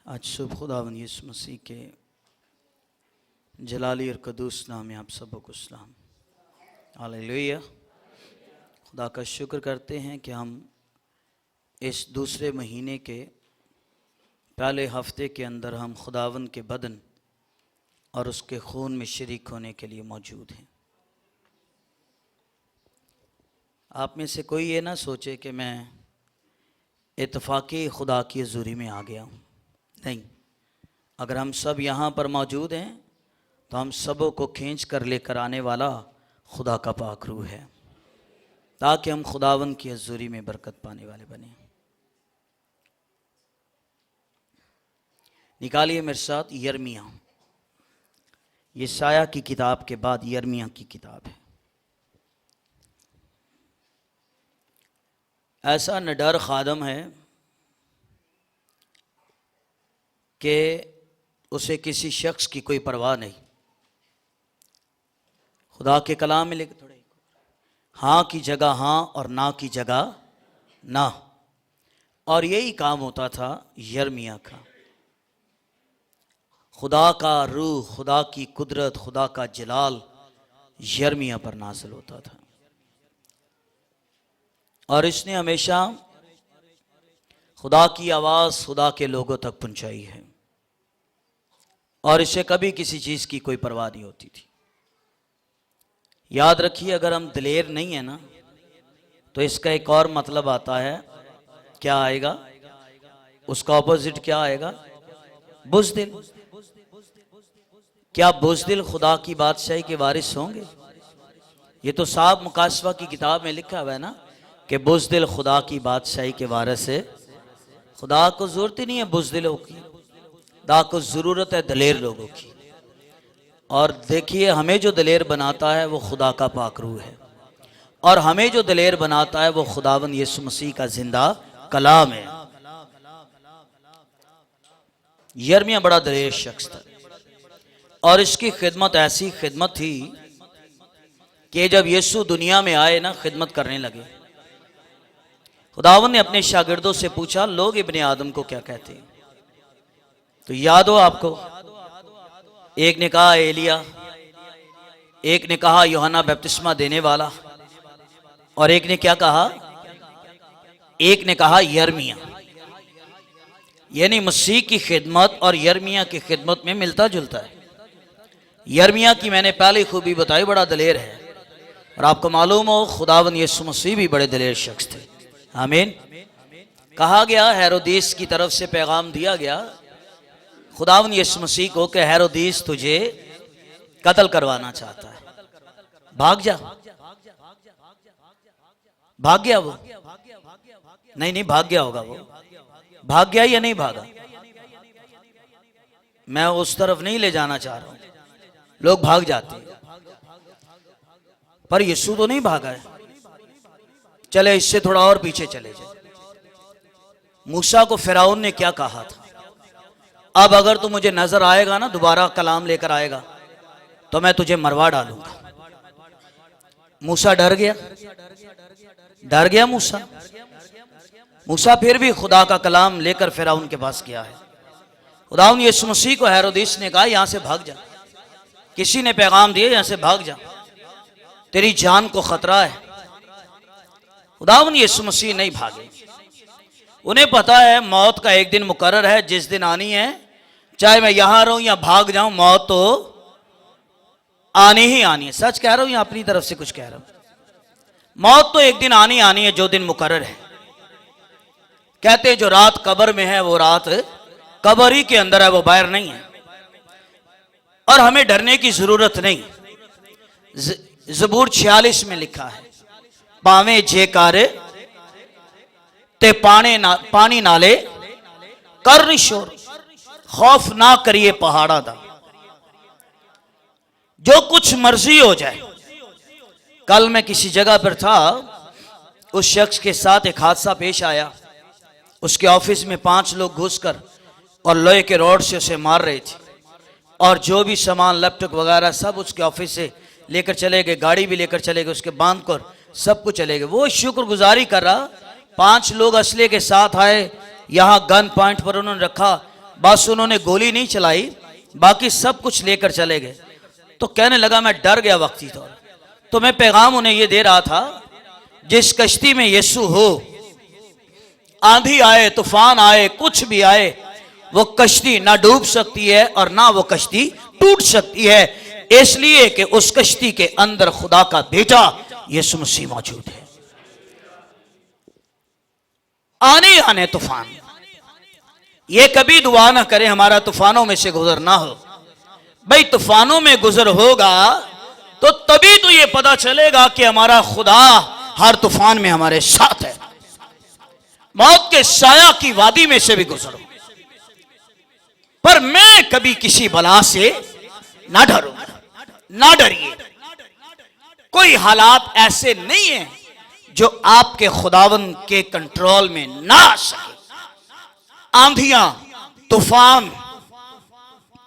आज शुभ खुदावन यीशु मसीह के जलाली और कदूस नाम में आप सबको सलाम। हालेलुया। खुदा का शुक्र करते हैं कि हम इस दूसरे महीने के पहले हफ्ते के अंदर हम खुदावन के बदन और उसके खून में शरीक होने के लिए मौजूद हैं। आप में से कोई ये ना सोचे कि मैं इत्तफाकी खुदा की हज़ूरी में आ गया हूँ। नहीं, अगर हम सब यहाँ पर मौजूद हैं तो हम सबों को खींच कर लेकर आने वाला खुदा का पाक रूह है, ताकि हम खुदावन की हज़ूरी में बरकत पाने वाले बने। निकालिए मेरे साथ यिर्मयाह। यशायाह की किताब के बाद यिर्मयाह की किताब है। ऐसा निडर खादम है कि उसे किसी शख्स की कोई परवाह नहीं। खुदा के कलाम में लिखे थोड़े, हाँ की जगह हाँ और ना की जगह ना। और यही काम होता था यिर्मयाह का। खुदा का रूह, खुदा की कुदरत, खुदा का जलाल यिर्मयाह पर नाज़िल होता था और इसने हमेशा खुदा की आवाज़ खुदा के लोगों तक पहुंचाई है और इसे कभी किसी चीज़ की कोई परवाह नहीं होती थी। याद रखिए, अगर हम दिलेर नहीं है ना तो इसका एक और मतलब आता है। क्या आएगा? उसका ऑपोजिट क्या आएगा? बुज़दिल। क्या बुज़दिल खुदा की बादशाही के वारिस होंगे? ये तो साहब मुकाशवा की किताब में लिखा हुआ है ना कि बुज़दिल खुदा की बादशाही के वारिस है। खुदा को ज़रूरत ही नहीं है बुज़दिलों की, खुदा को ज़रूरत है दलेर लोगों की। और देखिए, हमें जो दलेर बनाता है वो खुदा का पाक रूह है और हमें जो दलेर बनाता है वो खुदावन यीशु मसीह का जिंदा कलाम है। यिर्मयाह बड़ा दलेर शख्स था और इसकी खिदमत ऐसी खिदमत थी कि जब यीशु दुनिया में आए ना, खिदमत करने लगे, खुदावन ने अपने शागिर्दों से पूछा, लोग इब्ने आदम को क्या कहते हैं? तो याद हो आपको, एक ने कहा एलिया, एक ने कहा यूहन्ना बपतिस्मा देने वाला और एक ने क्या कहा? एक ने कहा यिर्मयाह। यानी मसीह की खिदमत और यिर्मयाह की खिदमत में मिलता जुलता है। यिर्मयाह की मैंने पहले खूबी बताई, बड़ा दलेर है और आपको मालूम हो खुदावन यीशु मसीह भी बड़े दलेर शख्स थे। आमीन। कहा गया, हेरोदेस की तरफ से पैगाम दिया गया खुदावन यीशु मसीह को कि हेरोदेस तुझे कत्ल करवाना चाहता है, भाग जा। भाग गया वो? नहीं, भाग गया होगा वो। भाग गया या नहीं भागा? मैं उस तरफ नहीं ले जाना चाह रहा हूं। लोग भाग जाते हैं पर यीशु तो नहीं भागा है। चले इससे थोड़ा और पीछे चले जाए। मूसा को फिरौन ने क्या कहा था? अब अगर तू मुझे नजर आएगा ना, दोबारा कलाम लेकर आएगा तो मैं तुझे मरवा डालूंगा। मूसा डर गया, डर गया मूसा। मूसा फिर भी खुदा का कलाम लेकर फिरौन के पास गया है। खुदावन यीशु मसीह को हेरोदेस ने कहा, यहां से भाग जा। किसी ने पैगाम दिया, यहां से भाग जा, तेरी जान को खतरा है। खुदावन यीशु मसीह नहीं भागे। उन्हें पता है मौत का एक दिन मुकर्रर है, जिस दिन आनी है, चाहे मैं यहां रहूं या भाग जाऊं, मौत तो आनी ही आनी है। सच कह रहा हूं या अपनी तरफ से कुछ कह रहा हूं? मौत तो एक दिन आनी आनी है, जो दिन मुकर्रर है। कहते हैं जो रात कब्र में है वो रात कब्र ही के अंदर है, वो बाहर नहीं है। और हमें डरने की जरूरत नहीं। ज़बूर 46 में लिखा है, पावे जेकार ते पानी नाले कर शोर, खौफ ना करिए पहाड़ा दा। जो कुछ मर्जी हो जाए। कल मैं किसी जगह पर था, उस शख्स के साथ एक हादसा पेश आया। उसके ऑफिस में 5 लोग घुसकर और लोहे के रॉड से उसे मार रहे थे और जो भी सामान लैपटॉप वगैरह सब उसके ऑफिस से लेकर चले गए, गाड़ी भी लेकर चले गए, उसके बांध कर सब कुछ चले गए। वो शुक्रगुजारी कर रहा। 5 लोग असले के साथ आए, यहाँ गन पॉइंट पर उन्होंने रखा बस उन्होंने गोली नहीं चलाई, बाकी सब कुछ लेकर चले गए। तो कहने लगा मैं डर गया वक्ती तौर। तो मैं पैगाम उन्हें ये दे रहा था, जिस कश्ती में यीशु हो, आंधी आए, तूफान आए, कुछ भी आए, वो कश्ती ना डूब सकती है और ना वो कश्ती टूट सकती है, इसलिए कि उस कश्ती के अंदर खुदा का बेटा यीशु मसीह मौजूद है। आने आने तूफान, ये कभी दुआ ना करे हमारा तूफानों में से गुजर ना हो। भाई तूफानों में गुजर होगा तो तभी तो ये पता चलेगा कि हमारा खुदा हर तूफान में हमारे साथ है। मौत के साया की वादी में से भी गुजरो, पर मैं कभी किसी बला से ना डरूंगा। ना डरिए, कोई हालात ऐसे नहीं है जो आपके खुदावन के कंट्रोल में ना आ सके। आंधियां, तूफान,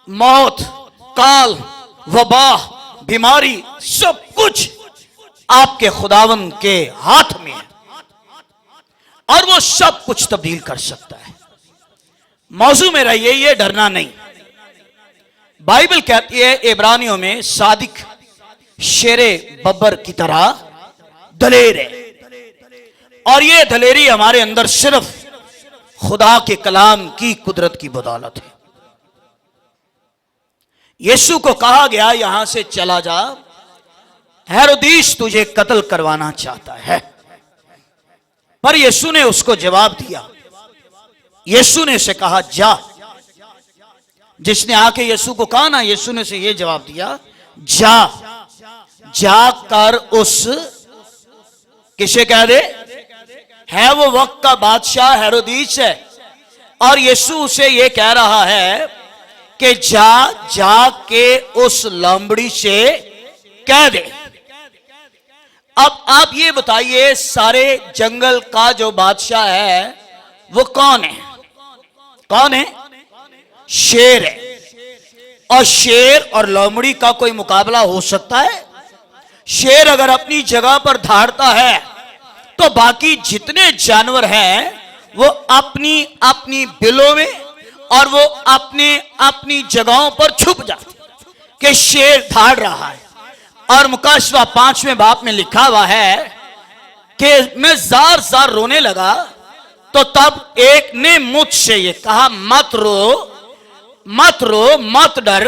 मौत, काल, वबा, बीमारी, सब कुछ आपके खुदावन के हाथ में है और वो सब कुछ तब्दील कर सकता है। मौजू में रहिए, ये डरना नहीं। बाइबल कहती है इब्रानियों में, सादिक शेरे बब्बर की तरह दलेर है, और ये दलेरी हमारे अंदर सिर्फ खुदा के कलाम की कुदरत की बदौलत है। यीशु को कहा गया यहां से चला जा, हेरोदीस तुझे कत्ल करवाना चाहता है, पर यीशु ने उसको जवाब दिया। यीशु ने से कहा जा। जिसने आके यीशु को कहा ना, यीशु ने से ये जवाब दिया, जा, जाकर उस, किसे कह दे, है वो वक्त का बादशाह हेरोदीस है, और यीशु उसे ये कह रहा है कि जाके उस लंबड़ी से कह दे। अब आप ये बताइए, सारे जंगल का जो बादशाह है वो कौन है? कौन है? शेर है। और शेर और लोमड़ी का कोई मुकाबला हो सकता है? शेर अगर अपनी जगह पर धाड़ता है तो बाकी जितने जानवर हैं वो अपनी अपनी बिलों में और वो अपने अपनी जगहों पर छुप जाते कि शेर धाड़ रहा है। और मुकाशवा 5वें बाब में लिखा हुआ है कि मैं जार जार रोने लगा, तो तब एक ने मुझसे ये कहा, मत रो, मत रो, मत डर,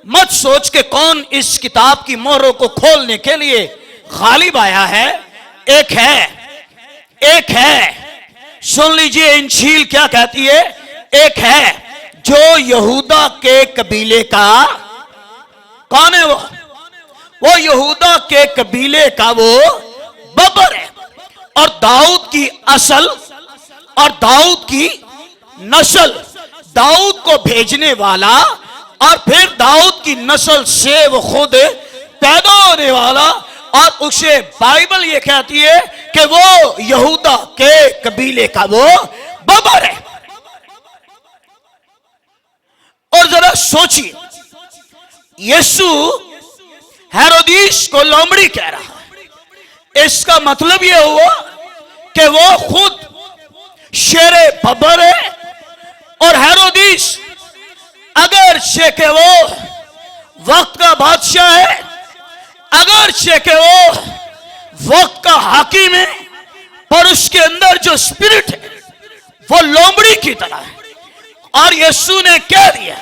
मत सोच के कौन इस किताब की मोहरों को खोलने के लिए गालिब आया है। एक है, एक है, सुन लीजिए इंजील क्या कहती है। एक है जो यहूदा के कबीले का, कौन है वो यहूदा के कबीले का वो बब्बर है, और दाऊद की असल और दाऊद की नस्ल, दाऊद को भेजने वाला, और फिर दाऊद की नस्ल से वो खुद पैदा होने वाला। और उसे बाइबल ये कहती है कि वो यहूदा के कबीले का वो बब्बर है। और जरा सोचिए, यीशु हेरोदीस को लोमड़ी कह रहा है, इसका मतलब यह हुआ कि वो खुद शेरे बब्बर है। और हेरोदीस अगर से के वो वक्त का बादशाह है, अगर से के वो वक्त का हाकिम है, पर उसके अंदर जो स्पिरिट है वो लोमड़ी की तरह है। और यीशु ने कह दिया,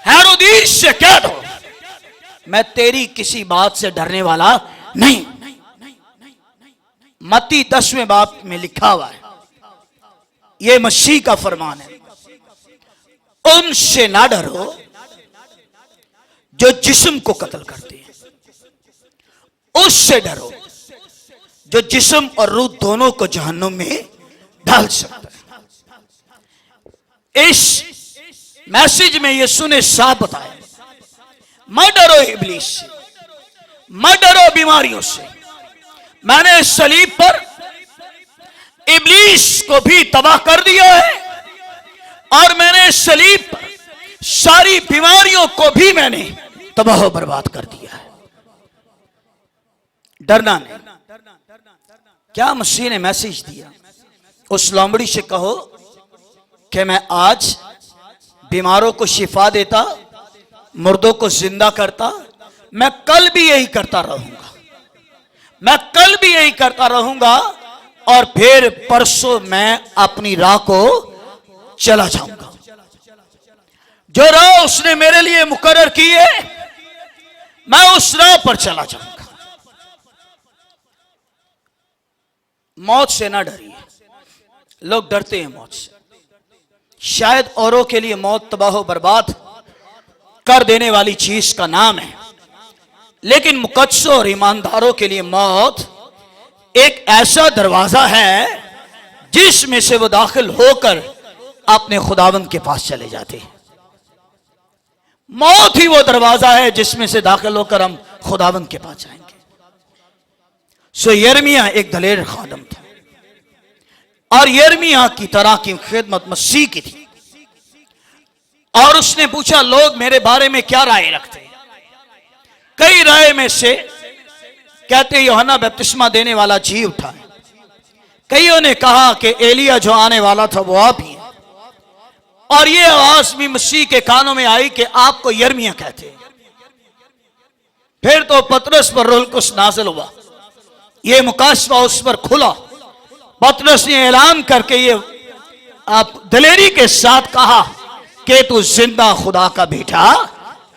हेरोदीस से कह दो मैं तेरी किसी बात से डरने वाला नहीं। मत्ती 10वें बाब में लिखा हुआ है, यह मसीह का फरमान है, उनसे ना डरो जो जिस्म को कत्ल करते हैं, उससे डरो जो जिस्म और रूह दोनों को जहन्नुम में डाल सकता है। इस मैसेज में यीशु ने साफ बताया, मत डरो इब्लीस से, मत डरो बीमारियों से। मैंने सलीब पर इब्लीस को भी तबाह कर दिया है, और मैंने सलीब पर सारी बीमारियों को भी मैंने तबाह बर्बाद कर दिया है। डरना नहीं। क्या मसीह ने मैसेज दिया? उस लोमड़ी से कहो कि मैं आज बीमारों को शिफा देता, मुर्दों को जिंदा करता। मैं कल भी यही करता रहूंगा, मैं कल भी यही करता रहूंगा, और फिर परसों मैं अपनी राह को चला जाऊंगा। जो राह उसने मेरे लिए मुकर्रर की है, मैं उस राह पर चला जाऊंगा। मौत से ना डरिए। लोग डरते हैं मौत से। शायद औरों के लिए मौत तबाह बर्बाद कर देने वाली चीज का नाम है, लेकिन मुकद्दसों और ईमानदारों के लिए मौत एक ऐसा दरवाजा है जिसमें से वो दाखिल होकर अपने खुदावंद के पास चले जाते हैं। मौत ही वो दरवाजा है जिसमें से दाखिल होकर हम खुदावंद के पास जाएंगे। सो यिर्मयाह एक दलेर खादम था, और यिर्मयाह की तरह की खिदमत मसीह की थी। और उसने पूछा, लोग मेरे बारे में क्या राय रखते हैं? कई राय में से कहते यूहन्ना बपतिस्मा देने वाला जी उठा है। कईयों ने कहा कि एलिया जो आने वाला था वो आप ही है। और ये आवाज भी मसीह के कानों में आई कि आपको यिर्मयाह कहते हैं। फिर तो पतरस पर रूह कुछ नाज़िल हुआ, ये मुकाशवा उस पर खुला। पतरस ने ऐलान करके ये आप दलेरी के साथ कहा कि तू जिंदा खुदा का बेटा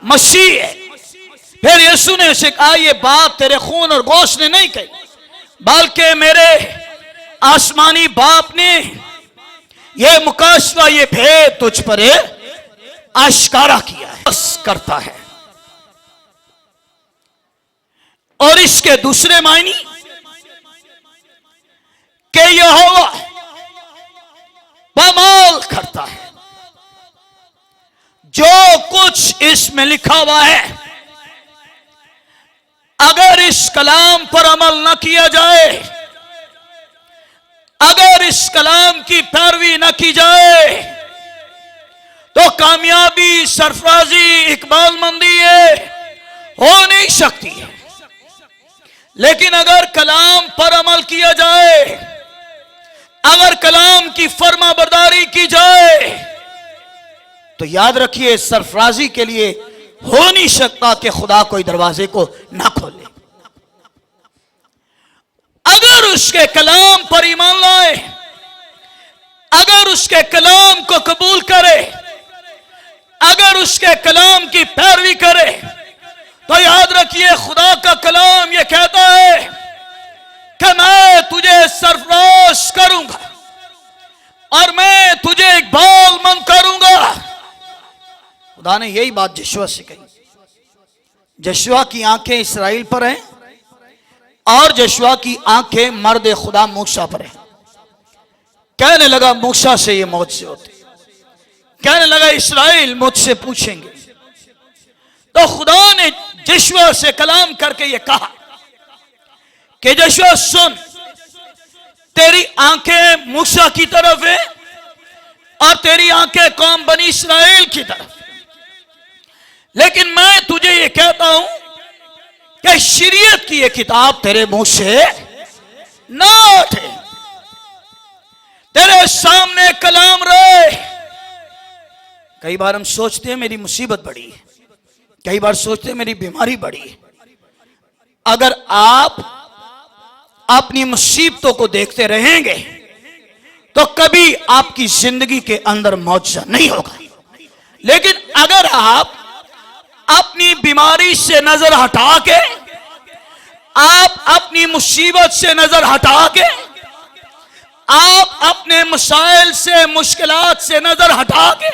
मसीह है। फिर यीशु ने उसे कहा, ये बात तेरे खून और गोश्त ने नहीं कही, बल्कि मेरे आसमानी बाप ने ये मुकाशवा, ये भेद तुझ पर आश्कारा किया है। करता है। और इसके दूसरे मायने कि यहोवा बमाल करता है। जो कुछ इसमें लिखा हुआ है, अगर इस कलाम पर अमल न किया जाए, अगर इस कलाम की पैरवी न की जाए, तो कामयाबी, सरफराजी, इकबालमंदी हो नहीं सकती है। लेकिन अगर कलाम पर अमल किया जाए, अगर कलाम की फर्मा बरदारी की जाए, तो याद रखिए सरफराजी के लिए हो नहीं सकता कि खुदा कोई दरवाजे को ना खोले। अगर उसके कलाम पर ईमान लाए, अगर उसके कलाम को कबूल करे, अगर उसके कलाम की पैरवी करे, तो याद रखिए खुदा का कलाम यह कहता है कि मैं तुझे सरफराज करूंगा और मैं तुझे इकबालमंद करूंगा। खुदा ने यही बात यहोशू से कही। यहोशू की आंखें इस्राएल पर हैं और यहोशू की आंखें मर्द खुदा मूसा पर हैं। कहने लगा मूसा से ये मौत से होती, कहने लगा इस्राएल मुझसे पूछेंगे। तो खुदा ने यहोशू से कलाम करके ये कहा कि यहोशू सुन, तेरी आंखें मूसा की तरफ है और तेरी आंखें कौम बनी इस्राएल की तरफ। लेकिन मैं तुझे ये कहता हूं कि शरीयत की ये किताब तेरे मुंह से ना उठे, तेरे सामने कलाम रहे। कई बार हम सोचते हैं मेरी मुसीबत बड़ी है, कई बार सोचते हैं मेरी बीमारी बड़ी है। अगर आप अपनी मुसीबतों को देखते रहेंगे तो कभी आपकी जिंदगी के अंदर मुआवजा नहीं होगा। लेकिन अगर आप अपनी बीमारी से नजर हटा के, आप अपनी मुसीबत से नजर हटा के, आप अपने मसाइल से, मुश्किलात से नजर हटा के,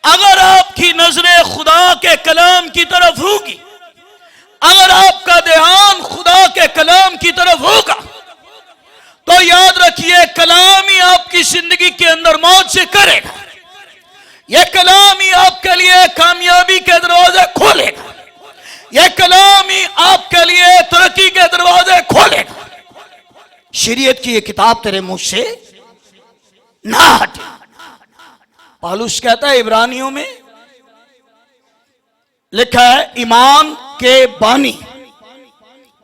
अगर आपकी नजरें खुदा के कलाम की तरफ होगी, अगर आपका ध्यान खुदा के कलाम की तरफ होगा, तो याद रखिए कलाम ही आपकी जिंदगी के अंदर मौत से करेगा। यह कलाम ही आपके लिए कामयाबी के दरवाजे खोलेगा। यह कलाम ही आपके लिए तरक्की के दरवाजे खोलेगा। शरीयत की यह किताब तेरे मुंह से ना हटे। पौलुस कहता है इब्रानियों में लिखा है, ईमान के बानी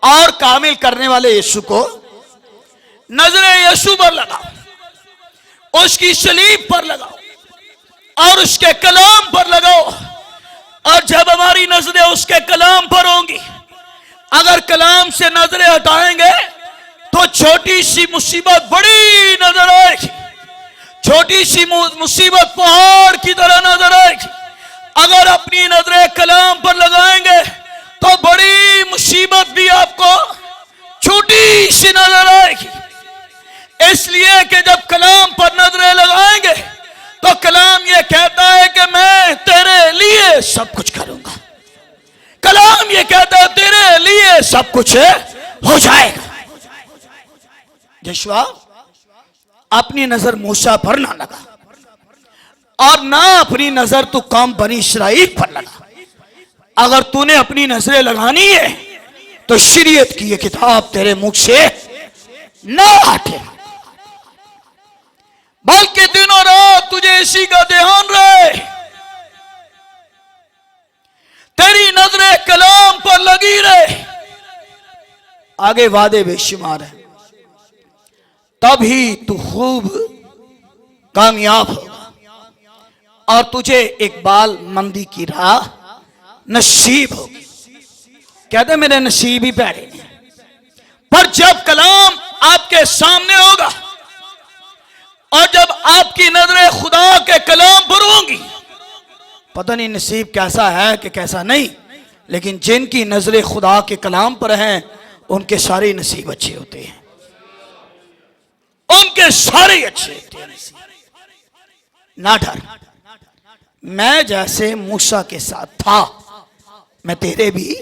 और कामिल करने वाले यीशु को नजरे यीशु पर लगाओ, उसकी सलीब पर लगाओ, और उसके कलाम पर लगाओ। और जब हमारी नजरें उसके कलाम पर होंगी, अगर कलाम से नजरें हटाएंगे तो छोटी सी मुसीबत बड़ी नजर आएगी, छोटी सी मुसीबत पहाड़ की तरह नजर आएगी। अगर अपनी नजरें कलाम पर लगाएंगे तो बड़ी मुसीबत भी आपको छोटी सी नजर आएगी। इसलिए कि जब कलाम पर नजरें लगाएंगे तो कलाम ये कहता है कि मैं तेरे लिए सब कुछ करूंगा। कलाम ये कहता है तेरे लिए सब कुछ हो जाएगा। यहोशू अपनी नजर मूसा पर ना लगा और ना अपनी नजर तू कौम बनी इस्राइल पर लगा। अगर तूने अपनी नजरें लगानी है तो शरीयत की ये किताब तेरे मुख से ना हटे, बल्कि दिनों रात तुझे इसी का ध्यान रहे। तेरी नजरें कलाम पर लगी रहे। आगे वादे बेशुमार है, तभी तू खूब कामयाब होगा और तुझे इकबाल मंदी की राह नसीब होगी। कहते मेरे नसीब ही पैड़े नहीं। पर जब कलाम आपके सामने होगा और जब आपकी नजरें खुदा के कलाम पर होंगी, पता नहीं नसीब कैसा है कि कैसा नहीं, लेकिन जिनकी नजरें खुदा के कलाम पर हैं उनके सारे नसीब अच्छे होते हैं, उनके सारे अच्छे होते हैं। ना डर, मैं जैसे मूसा के साथ था मैं तेरे भी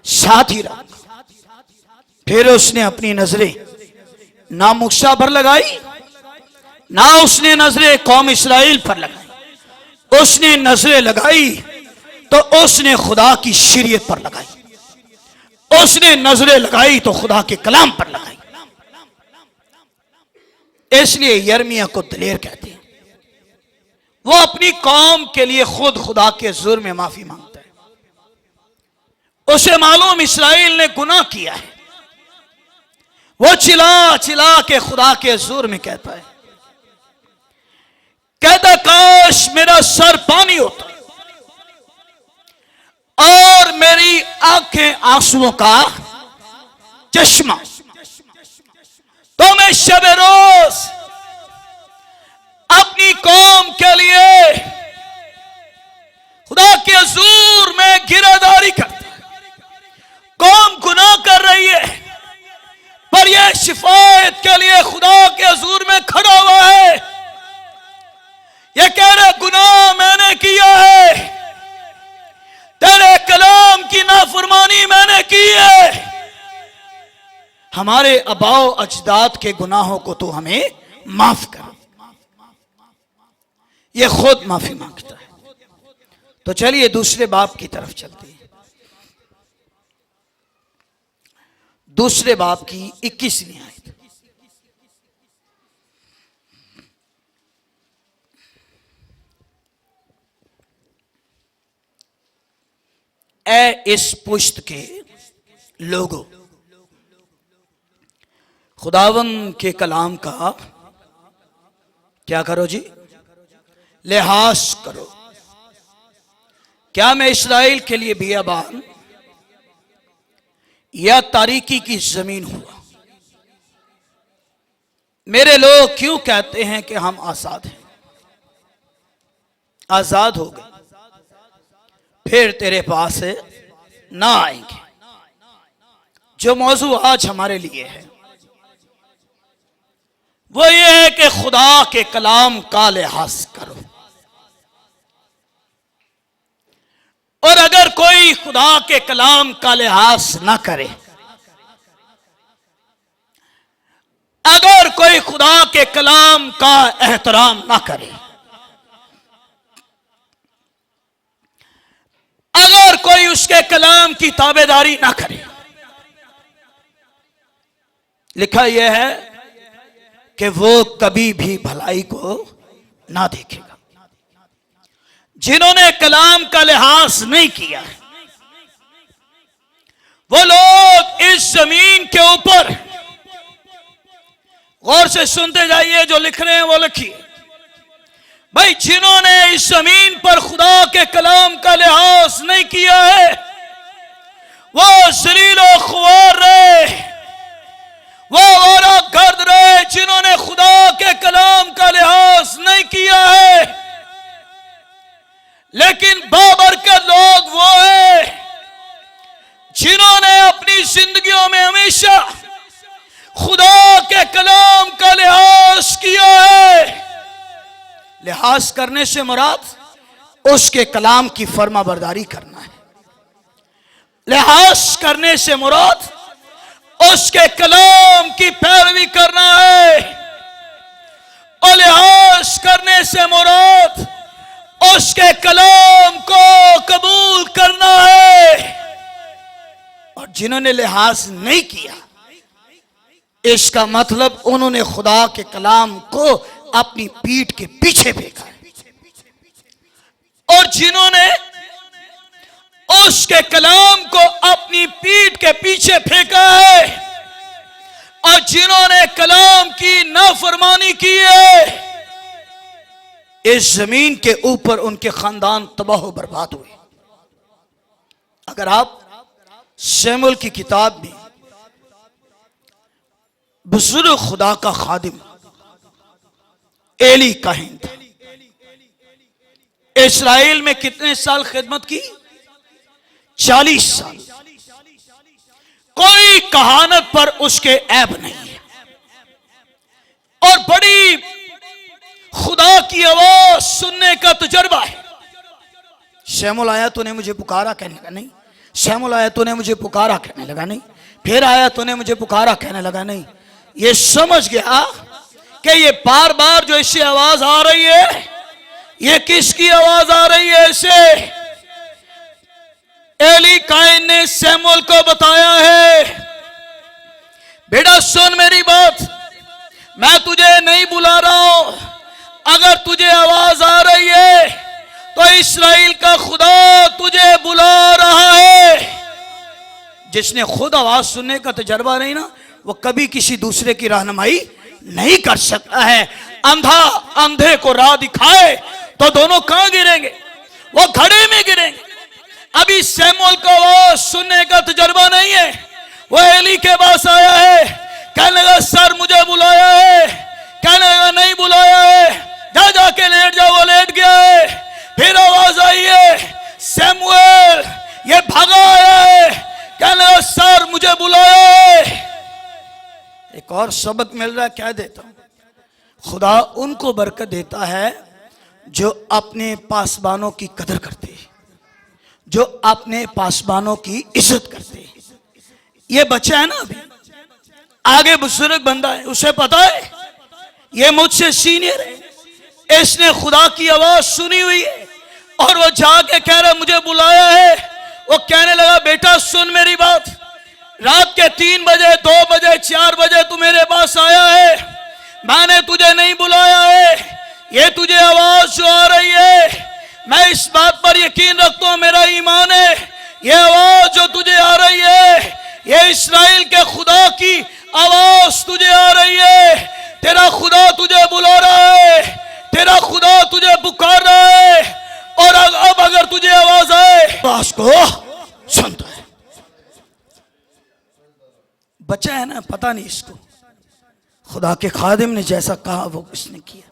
साथ ही रहूंगा। फिर उसने अपनी नजरें ना मूसा पर लगाई, ना उसने नजरें कौम इस्राइल पर लगाई। उसने नजरें लगाई तो उसने खुदा की शरीयत पर लगाई, उसने नजरें लगाई तो खुदा के कलाम पर लगाई। इसलिए यिर्मयाह को दलेर कहते हैं। वो अपनी कौम के लिए खुद खुदा के जुर्म में माफी मांगता है। उसे मालूम इस्राइल ने गुनाह किया है। वो चिल्ला चिल्ला के खुदा के जुर्म में कहता है, कहता काश मेरा सर पानी होता और मेरी आंखें आंसुओं का चश्मा, तो मैं शबे रोज अपनी कौम के लिए खुदा के हुजूर में गिरदारी करता। कौम गुनाह कर रही है पर यह शिफायत के लिए खुदा के हुजूर में खड़ा हुआ है। यह कह रहा गुनाह मैंने किया है, तेरे कलाम की नाफरमानी मैंने की है। हमारे अबाओ अजदाद के गुनाहों को तो हमें माफ कर। ये खुद माफी मांगता है। तो चलिए दूसरे बाब की तरफ चलते हैं। दूसरे बाब की 21वीं आयत। ए इस पुश्त के लोगों, खुदावन के कलाम का क्या करो जी, लिहाज करो। क्या मैं इस्राएल के लिए बियाबान या तारीकी की जमीन हुआ? मेरे लोग क्यों कहते हैं कि हम आजाद हैं? आजाद हो गए फिर तेरे पास ना आएंगे। जो मौजू आज हमारे लिए है वो ये है कि खुदा के कलाम का लिहाज करो। और अगर कोई खुदा के कलाम का लिहाज ना करे, अगर कोई खुदा के कलाम का एहतराम ना करे, अगर कोई उसके कलाम की ताबेदारी ना करे, लिखा यह है कि वो कभी भी भलाई को ना देखेगा। जिन्होंने कलाम का लिहाज नहीं किया वो लोग इस जमीन के ऊपर, गौर से सुनते जाइए जो लिख रहे हैं वो लिखिए, भाई जिन्होंने इस जमीन पर खुदा के कलाम का लिहाज नहीं किया है वो जलील और ख्वार रहे, वो औरा गर्द रहे। जिन्होंने खुदा के कलाम का लिहाज नहीं किया है, लेकिन बाबरकत लोग वो है जिन्होंने अपनी जिंदगियों में हमेशा खुदा के कलाम का लिहाज किया है। लिहाज करने से मुराद उसके कलाम की फर्माबरदारी करना है। लिहाज करने से मुराद उसके कलाम की पैरवी करना है, और लिहाज करने से मुराद उसके कलाम को कबूल करना है। और जिन्होंने लिहाज नहीं किया, इसका मतलब उन्होंने खुदा के कलाम को अपनी पीठ के पीछे फेंका है। और जिन्होंने उसके कलाम को अपनी पीठ के पीछे फेंका है और जिन्होंने कलाम की नाफरमानी की है, इस जमीन के ऊपर उनके खानदान तबाह व बर्बाद हुए। अगर आप शमूएल की किताब में बुजुर्ग खुदा का खादिम एली काहिन था, इस्राएल में कितने साल खिदमत की? 40 साल। कोई कहानत पर उसके ऐब नहीं है, और बड़ी खुदा की आवाज सुनने का तजुर्बा है। शमूएल आया तूने मुझे पुकारा, कहने लगा नहीं। शमूएल आया तूने मुझे पुकारा, कहने लगा नहीं। फिर आया तूने मुझे पुकारा, कहने लगा नहीं। ये समझ गया कि ये बार बार जो इससे आवाज आ रही है, ये किसकी आवाज आ रही है? इसे एली काहिन ने शमूएल को बताया है, बेटा सुन मेरी बात, मैं तुझे नहीं बुला रहा हूं। अगर तुझे आवाज आ रही है तो इस्राएल का खुदा तुझे बुला रहा है। जिसने खुद आवाज सुनने का तजर्बा नहीं ना, वो कभी किसी दूसरे की रहनुमाई नहीं कर सकता है। अंधा अंधे को राह दिखाए तो दोनों कहां गिरेंगे? वो घड़े में गिरेंगे। अभी शमूएल को आवाज सुनने का तजर्बा नहीं है, वो एली के पास आया है, कहने लगा सर मुझे बुलाया है, कहने लगा नहीं बुलाया है, जा जाके लेट जाओ। वो लेट गया है। फिर आवाज आई है शमूएल, ये भागा है, कहने लगा सर मुझे बुलाया है। एक और सबक मिल रहा है, क्या देता हूं? खुदा उनको बरकत देता है जो अपने पासबानों की कदर करते हैं, जो अपने पासबानों की इज्जत करते हैं। ये बच्चा है ना, अभी आगे बुजुर्ग बंदा है, उसे पता है ये मुझसे सीनियर है, इसने खुदा की आवाज सुनी हुई है और वो जाके कह रहा मुझे बुलाया है। वो कहने लगा बेटा सुन मेरी बात, रात के 3 बजे 2 बजे 4 बजे तू मेरे पास आया है, मैंने तुझे नहीं बुलाया है। ये तुझे आवाज जो आ रही है, मैं इस बात पर यकीन रखता हूं, मेरा ईमान है, ये आवाज जो तुझे आ रही है ये इस्राएल के खुदा की आवाज तुझे आ रही है। तेरा खुदा तुझे बुला रहा है, तेरा खुदा तुझे पुकार रहा है। और अब अगर तुझे आवाज आए आवाज को सुनता है। बच्चा है ना, पता नहीं इसको, खुदा के खादिम ने जैसा कहा वो इसने किया।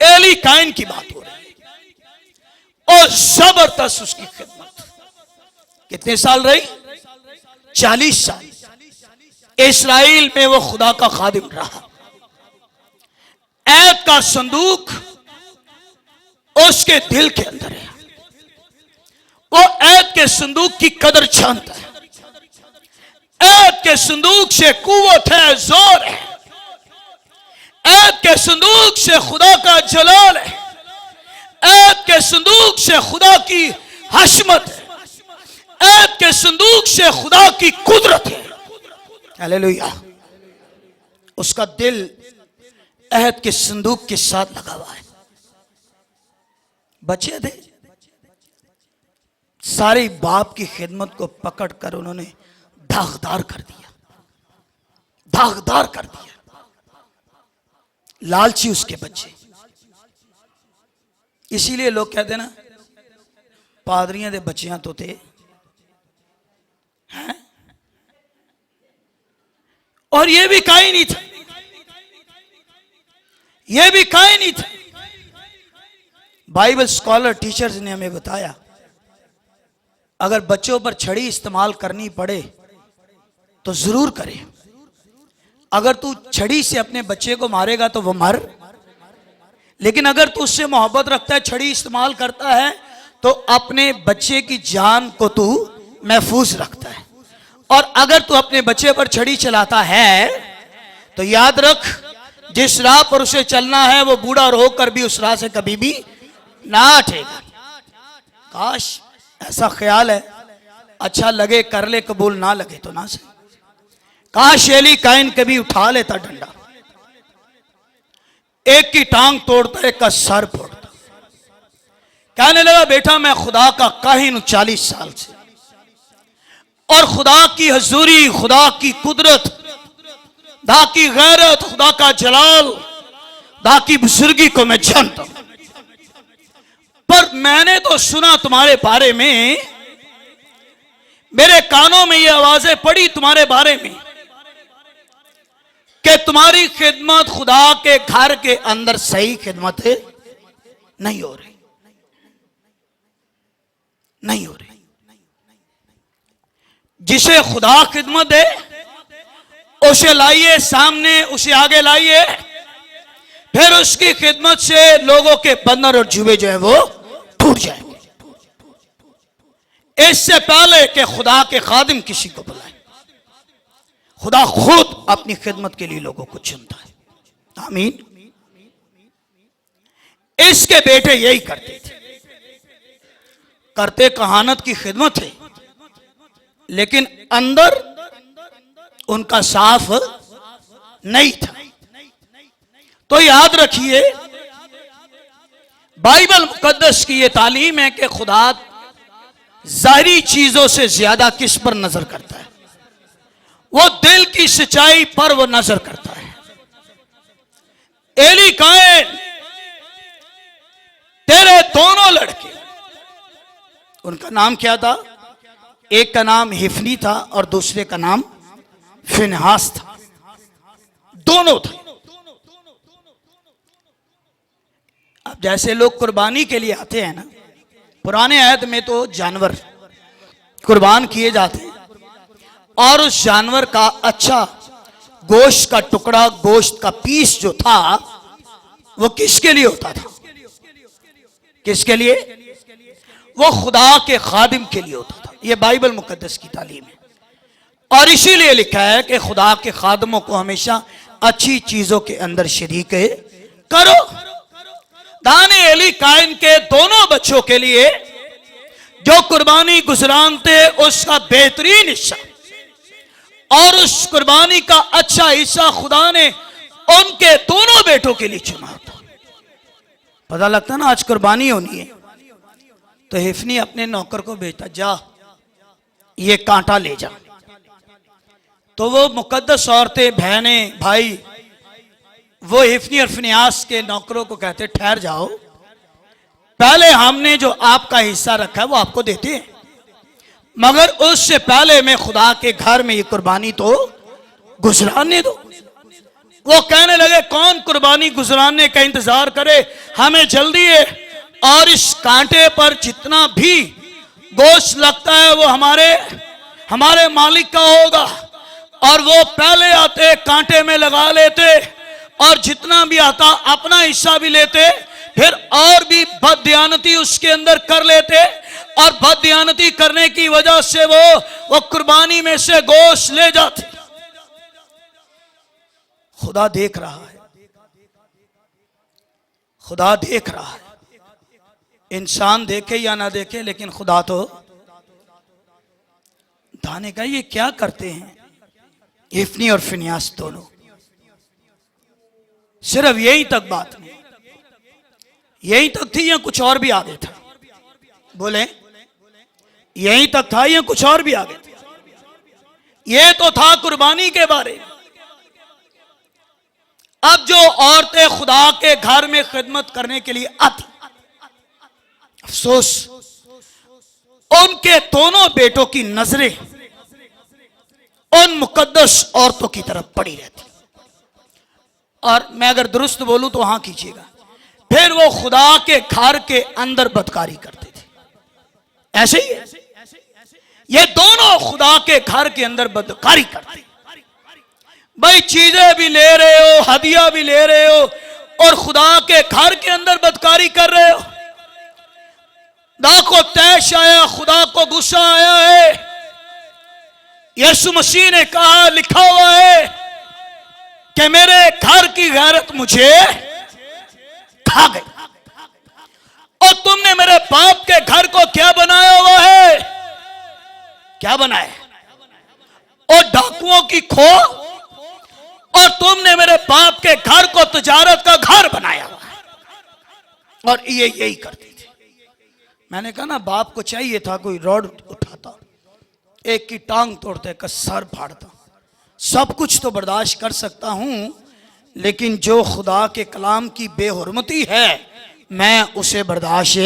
एली काहिन की बात हो रही है और जबरदस्त उसकी खिदमत कितने साल रही? 40 साल इस्राएल में वो खुदा का खादिम रहा। ऐद का संदूक उसके दिल के अंदर है, वो ऐद के संदूक की कदर जानता है। ऐद के संदूक से कुव्वत है, जोर है। ऐद के संदूक से खुदा का जलाल है। ऐद के संदूक से खुदा की हशमत है। ऐद के संदूक से खुदा की कुदरत है। हालेलुया। उसका दिल ऐद के संदूक के साथ लगा हुआ है। बच्चे थे, सारी बाप की खिदमत को पकड़कर उन्होंने दागदार कर दिया, दागदार कर दिया। लालची उसके बच्चे, इसीलिए लोग कहते हैं ना, पादरियां दे बच्चियां तो थे हैं, और ये भी काई नहीं था, ये भी काई नहीं था। बाइबल स्कॉलर टीचर्स ने हमें बताया, अगर बच्चों पर छड़ी इस्तेमाल करनी पड़े तो जरूर करे। अगर तू छड़ी से अपने बच्चे को मारेगा तो वो मर, लेकिन अगर तू उससे मोहब्बत रखता है, छड़ी इस्तेमाल करता है, तो अपने बच्चे की जान को तू महफूज रखता है। और अगर तू अपने बच्चे पर छड़ी चलाता है तो याद रख, जिस राह पर उसे चलना है वो बूढ़ा होकर भी उस राह से कभी भी ना हटेगा। काश ऐसा ख्याल है, अच्छा लगे कर ले, कबूल ना लगे तो ना सही। काश एली काइन कभी उठा लेता डंडा, एक की टांग तोड़ता, एक का सर फोड़ता। कहने लगा, बेटा मैं खुदा का काहिन हूं 40 साल से, और खुदा की हजूरी, खुदा की कुदरत, खुदा की गैरत, खुदा का जलाल, खुदा की बुजुर्गी को मैं जानता हूं। पर मैंने तो सुना तुम्हारे बारे में, मेरे कानों में ये आवाजें पड़ी तुम्हारे बारे में कि तुम्हारी खिदमत खुदा के घर के अंदर सही खिदमत नहीं हो रही, नहीं हो रही। जिसे खुदा खिदमत दे उसे लाइए सामने, उसे आगे लाइए, फिर उसकी खिदमत से लोगों के बंधन और जुए जो है वो टूट जाएंगे। इससे पहले कि खुदा के खादिम किसी को बुलाए, खुदा खुद अपनी खिदमत के लिए लोगों को चुनता है। आमीन। इसके बेटे यही करते थे, करते कहानत की खिदमत है, लेकिन अंदर उनका साफ नहीं था। तो याद रखिए, बाइबल मुकद्दस की यह तालीम है कि खुदा जाहिरी चीजों से ज्यादा किस पर नजर करता है? वो दिल की सच्चाई पर वो नजर करता है। एली काइन, तेरे दोनों लड़के, उनका नाम क्या था? एक का नाम हिफनी था और दूसरे का नाम फिनहास था, दोनों थे। अब जैसे लोग कुर्बानी के लिए आते हैं ना, पुराने आयत में तो जानवर कुर्बान किए जाते हैं, और उस जानवर का अच्छा गोश्त का टुकड़ा, गोश्त का पीस जो था वो किसके लिए होता था? किसके लिए? वो खुदा के खादिम के लिए होता था। ये बाइबल मुकद्दस की तालीम है, और इसीलिए लिखा है कि खुदा के खादिमों को हमेशा अच्छी चीजों के अंदर शरीक करो। दाने एली काइन के दोनों बच्चों के लिए जो कुर्बानी गुजरानते उसका बेहतरीन हिस्सा और उस कुर्बानी का अच्छा हिस्सा खुदा ने उनके दोनों बेटों के लिए चुना था। पता लगता ना, आज कुर्बानी होनी है तो हिफनी अपने नौकर को भेजता, जा ये कांटा ले जा। तो वो मुकद्दस औरतें, बहनें, भाई, वो हिफनी और फिनियास के नौकरों को कहते, ठहर जाओ, पहले हमने जो आपका हिस्सा रखा है वो आपको देते हैं, मगर उससे पहले मैं खुदा के घर में ये कुर्बानी तो गुजराने दो। वो कहने लगे, कौन कुर्बानी गुजराने का इंतजार करे, हमें जल्दी है, और इस कांटे पर जितना भी गोश्त लगता है वो हमारे मालिक का होगा। और वो पहले आते, कांटे में लगा लेते, और जितना भी आता अपना हिस्सा भी लेते, फिर और भी बददियानती उसके अंदर कर लेते, और बददियानती करने की वजह से वो कुर्बानी में से गोश्त ले जाते। खुदा देख रहा है, खुदा देख रहा है, इंसान देखे या ना देखे, लेकिन खुदा तो दाने का ये क्या करते हैं हिफनी और फिनियास दोनों। सिर्फ यही तक बात नहीं, यही तक थी या कुछ और भी आगे था? बोले, यही तक था या कुछ और भी आगे था? ये तो था कुर्बानी के बारे में। अब जो औरतें खुदा के घर में खिदमत करने के लिए आती, अफसोस, उनके दोनों बेटों की नजरें उन मुकद्दस औरतों की तरफ पड़ी रहती। और मैं अगर दुरुस्त बोलूं तो हाँ कीजिएगा, फिर वो खुदा के घर के अंदर बदकारी करते थे। ऐसे ही है, ये दोनों खुदा के घर के अंदर बदकारी करते। भाई चीजें भी ले रहे हो, हदिया भी ले रहे हो, और खुदा के घर के अंदर बदकारी कर रहे हो। खुदा को तैश आया, खुदा को गुस्सा आया है। यीशु मसीह ने कहा, लिखा हुआ है कि मेरे घर की गैरत मुझे खा गई। और तुमने मेरे बाप के घर को क्या बनाया हुआ है? क्या बनाया? और डाकुओं की खो। और तुमने मेरे बाप के घर को तिजारत का घर बनाया हुआ है। और ये यही करती थी। मैंने कहा ना, बाप को चाहिए था कोई रॉड उठाता, एक की टांग तोड़ते, का सर फाड़ता। सब कुछ तो बर्दाश्त कर सकता हूं, लेकिन जो खुदा के कलाम की बेहुरमती है मैं उसे बर्दाश्त,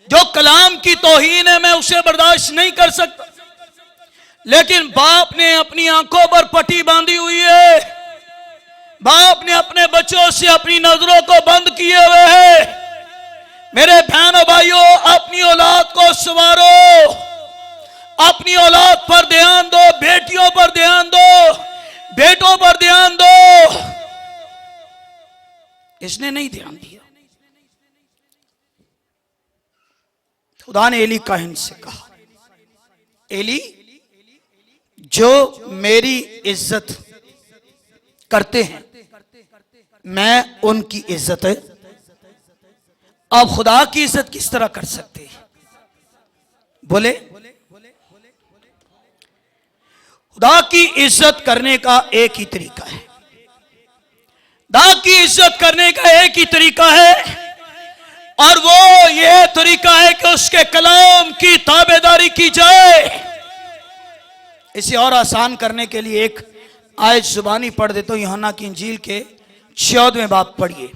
जो कलाम की तौहीन है मैं उसे बर्दाश्त नहीं कर सकता। लेकिन बाप ने अपनी आंखों पर पट्टी बांधी हुई है। बाप ने अपने बच्चों से अपनी नजरों को बंद किए हुए है। मेरे बहनों भाइयों, अपनी औलाद को संवारो, अपनी औलाद पर ध्यान दो, बेटियों पर ध्यान दो, बेटों पर ध्यान दो। इसने नहीं ध्यान दिया। खुदा ने एली काहिन से कहा, एली, जो मेरी इज्जत करते हैं मैं उनकी इज्जत, अब खुदा की इज्जत किस तरह कर सकते हैं? बोले, खुदा की इज्जत करने का एक ही तरीका है। खुदा की इज्जत करने का एक ही तरीका है, और वो ये तरीका है कि उसके कलाम की ताबेदारी की जाए। इसे और आसान करने के लिए एक आयत जुबानी पढ़ देता हूं। यूहन्ना की इंजील के 14वें बाब पढ़िए,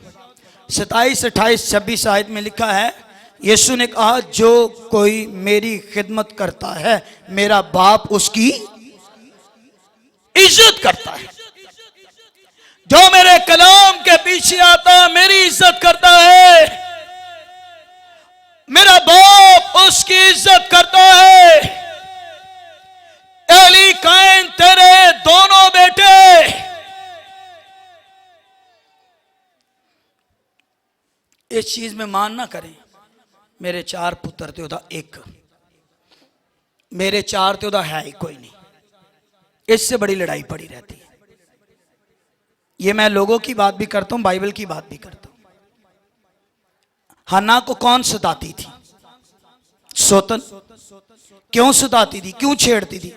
27, 28, 26 आयत में लिखा है, यीशु ने कहा, जो कोई मेरी खिदमत करता है मेरा बाप उसकी इज्जत करता है। जो मेरे कलाम के पीछे आता मेरी इज्जत करता है, मेरा बाप उसकी इज्जत करता है। एली काइन, तेरे दोनों बेटे इस चीज में मान ना करें, मेरे 4 पुत्र थे उदा एक, मेरे 4 थे उदा है ही कोई नहीं। इससे बड़ी लड़ाई पड़ी रहती है। ये मैं लोगों की बात भी करता हूं, बाइबल की बात भी करता हूं। हन्ना को कौन सताती थी? सोतन। क्यों सताती थी, क्यों छेड़ती थी?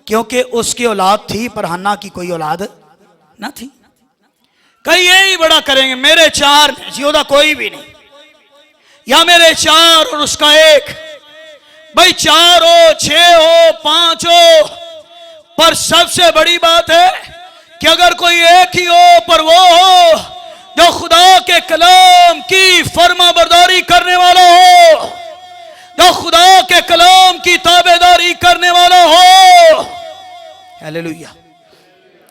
क्योंकि उसकी औलाद थी पर हन्ना की कोई औलाद ना थी। कई यही बड़ा करेंगे, मेरे 4 जियोदा कोई भी नहीं, या मेरे 4 और उसका 1। भाई 4 हो, 6 हो, 5 हो, पर सबसे बड़ी बात है कि अगर कोई एक ही हो पर वो हो जो खुदा के कलाम की फर्माबरदारी करने वाला हो, जो खुदा के कलाम की ताबेदारी करने वाला हो। हालेलुया।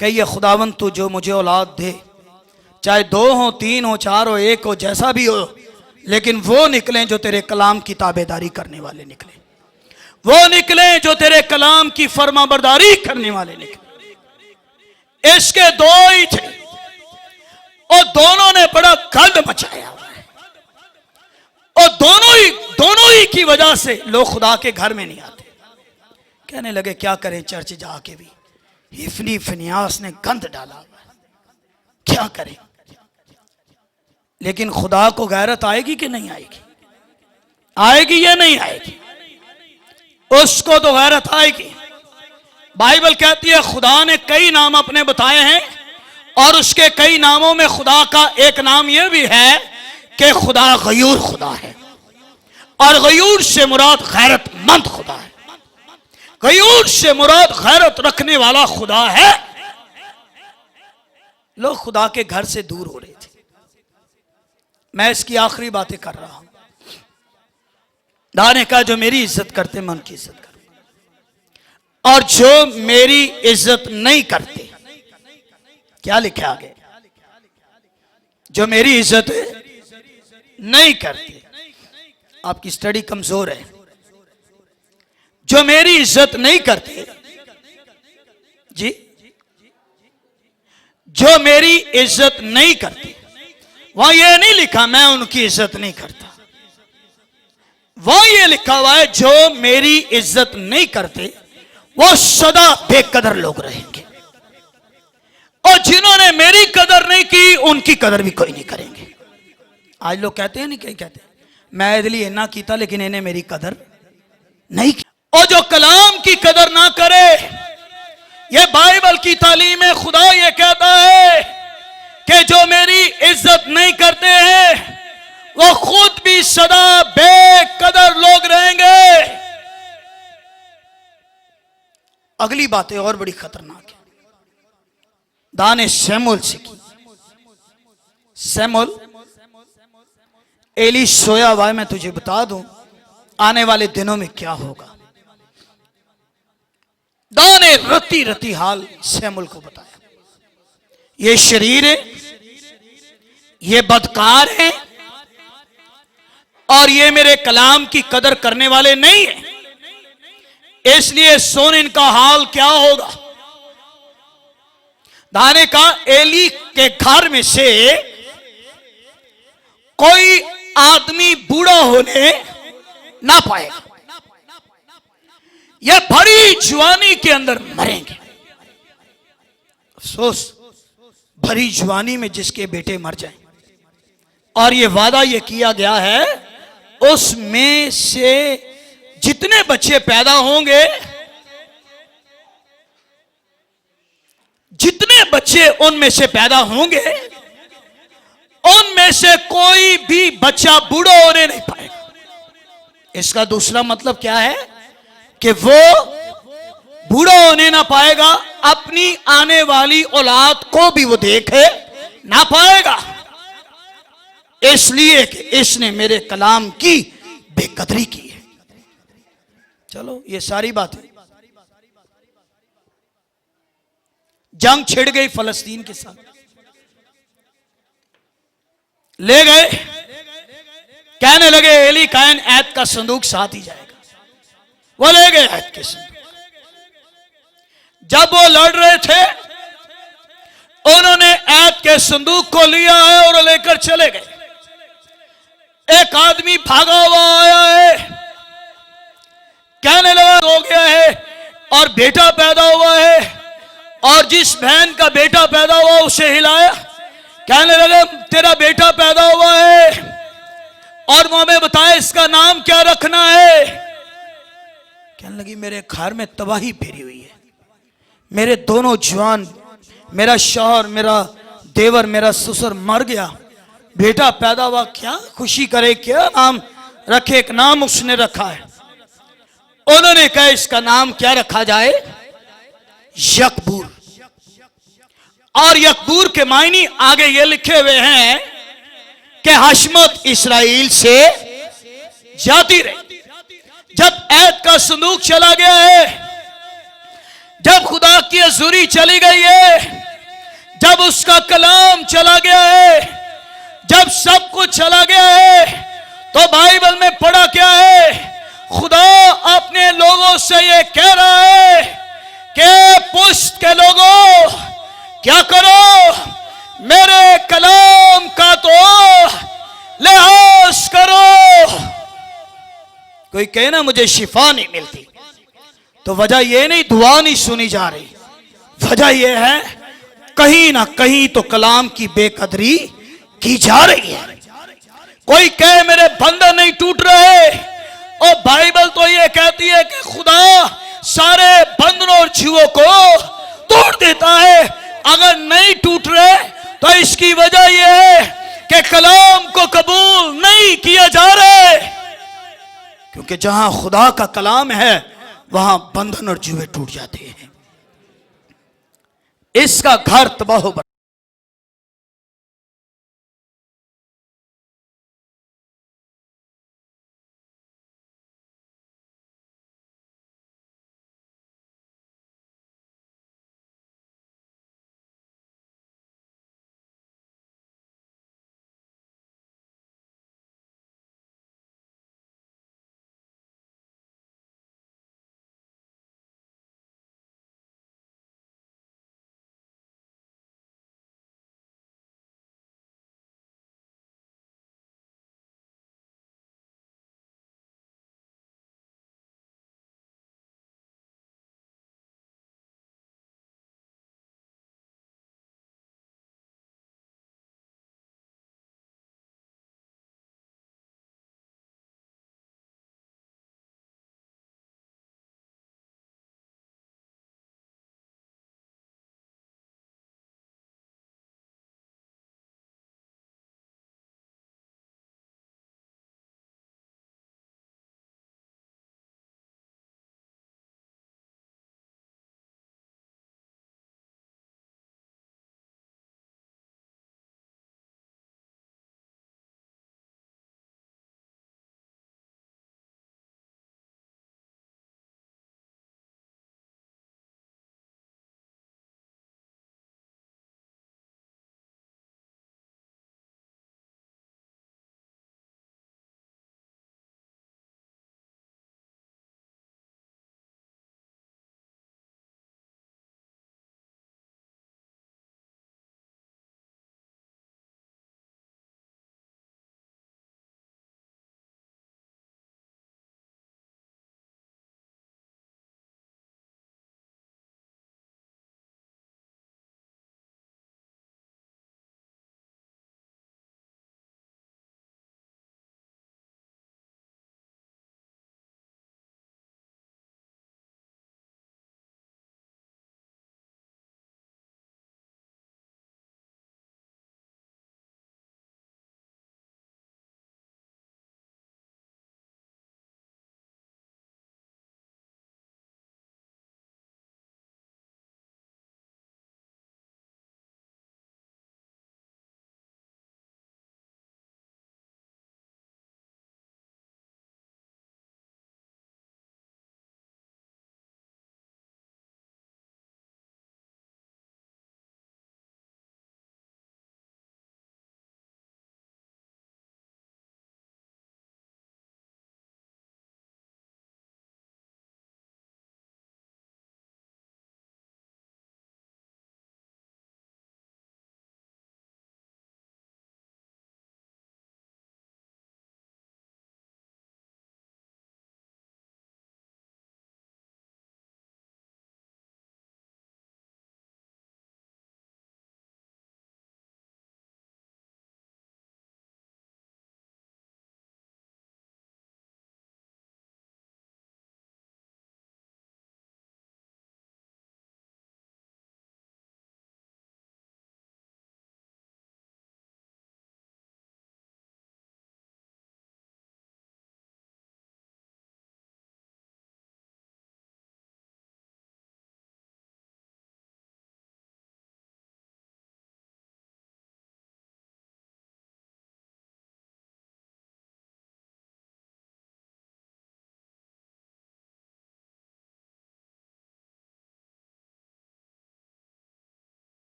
कहिए, खुदावंद तू जो मुझे औलाद दे, चाहे 2 हो, 3 हो, 4 हो, 1 हो, जैसा भी हो, लेकिन वो निकलें जो तेरे कलाम की ताबेदारी करने वाले निकले, वो निकले जो तेरे कलाम की फर्माबरदारी करने वाले निकले। इसके 2 ही थे और दोनों ने बड़ा गंद मचाया हुआ है, और दोनों ही की वजह से लोग खुदा के घर में नहीं आते। कहने लगे, क्या करें, चर्च जाके भी हिफनी फिनियास ने गंद डाला हुआ है, क्या करें। लेकिन खुदा को गैरत आएगी कि नहीं आएगी? आएगी या नहीं आएगी? उसको तो गैरत आएगी। बाइबल कहती है खुदा ने कई नाम अपने बताए हैं, और उसके कई नामों में खुदा का एक नाम यह भी है कि खुदा गयूर खुदा है। और गयूर से मुराद गैरतमंद खुदा है। गयूर से मुराद गैरत रखने वाला खुदा है। लोग खुदा के घर से दूर हो रहे थे। मैं इसकी आखिरी बातें कर रहा हूं। दाऊद ने कहा जो मेरी इज्जत करते मैं उनकी इज्जत करूं, और जो मेरी इज्जत नहीं करते, क्या लिखा आगे, जो मेरी इज्जत नहीं करते। आपकी स्टडी कमजोर है। जो मेरी इज्जत नहीं करते जी, जो मेरी इज्जत नहीं करते, वहां यह नहीं लिखा मैं उनकी इज्जत नहीं करता, वहां यह लिखा हुआ है जो मेरी इज्जत नहीं करते वो सदा बेकदर लोग रहेंगे, और जिन्होंने मेरी कदर नहीं की उनकी कदर भी कोई नहीं करेंगे। आज लोग कहते हैं नहीं, कहीं कहते हैं मैं इदली इन्ना कीता लेकिन इन्हें मेरी कदर नहीं की। और जो कलाम की कदर ना करे, ये बाइबल की तालीम है। खुदा ये कहता है कि जो मेरी इज्जत नहीं करते हैं वो खुद भी सदा बेकदर लोग रहेंगे। अगली बातें और बड़ी खतरनाक है। दाने शमूएल से की। शमूएल, एली सोया हुआ है, मैं तुझे बता दूं आने वाले दिनों में क्या होगा। दाने रती रती हाल शमूएल को बताया, ये शरीर है, ये बदकार है, और ये मेरे कलाम की कदर करने वाले नहीं है, इसलिए सुन इनका हाल क्या होगा। दाने का एली के घर में से कोई आदमी बूढ़ा होने ना पाएगा, यह भरी जवानी के अंदर मरेंगे। अफसोस भरी जवानी में जिसके बेटे मर जाएं, और यह वादा यह किया गया है उसमें से जितने बच्चे पैदा होंगे, जितने बच्चे उनमें से पैदा होंगे, उनमें से कोई भी बच्चा बूढ़ा होने नहीं पाएगा। इसका दूसरा मतलब क्या है कि वो बूढ़ा होने ना पाएगा, अपनी आने वाली औलाद को भी वो देखे ना पाएगा, इसलिए कि इसने मेरे कलाम की बेकदरी की है। चलो ये सारी बातें, जंग छिड़ गई फलस्तीन के साथ, ले गए, कहने लगे एली कायन ऐत का संदूक साथ ही जाएगा, वो ले गए ऐत के संदूक। जब वो लड़ रहे थे उन्होंने ऐत के संदूक को लिया है और लेकर चले गए। एक आदमी भागा हुआ आया है, कहने लगा हो गया है और बेटा पैदा हुआ है, और जिस बहन का बेटा पैदा हुआ उसे हिलाया, कहने लगे तेरा बेटा पैदा हुआ है और वो हमें बताए इसका नाम क्या रखना है। कहने लगी मेरे घर में तबाही फेरी हुई है, मेरे दोनों जवान, मेरा शौहर, मेरा देवर, मेरा ससुर मर गया, बेटा पैदा हुआ, क्या खुशी करे, क्या नाम रखे। एक नाम उसने रखा है, उन्होंने कहा इसका नाम क्या रखा जाए, यकबूर। और यकबूर के मायने आगे ये लिखे हुए हैं कि हशमत इस्राएल से जाती रही। जब ऐत का संदूक चला गया है, जब खुदा की हजूरी चली गई है, जब उसका कलाम चला गया है, जब सब कुछ चला गया है, तो बाइबल में पढ़ा क्या है, खुदा अपने लोगों से ये कह रहा है कि पुश्त के लोगों क्या करो, मेरे कलाम का तो लिहाज करो। कोई कहे ना मुझे शिफा नहीं मिलती, तो वजह यह नहीं दुआ नहीं सुनी जा रही, वजह यह है कहीं ना कहीं तो कलाम की बेकदरी की जा रही है। कोई कहे मेरे बंधन नहीं टूट रहे, और बाइबल तो यह कहती है कि खुदा सारे बंधनों और जीवों को तोड़ देता है। अगर नहीं टूट रहे तो इसकी वजह यह है कि कलाम को कबूल नहीं किया जा रहा है, क्योंकि जहां खुदा का कलाम है वहां बंधन और जुए टूट जाते हैं। इसका घर तबाह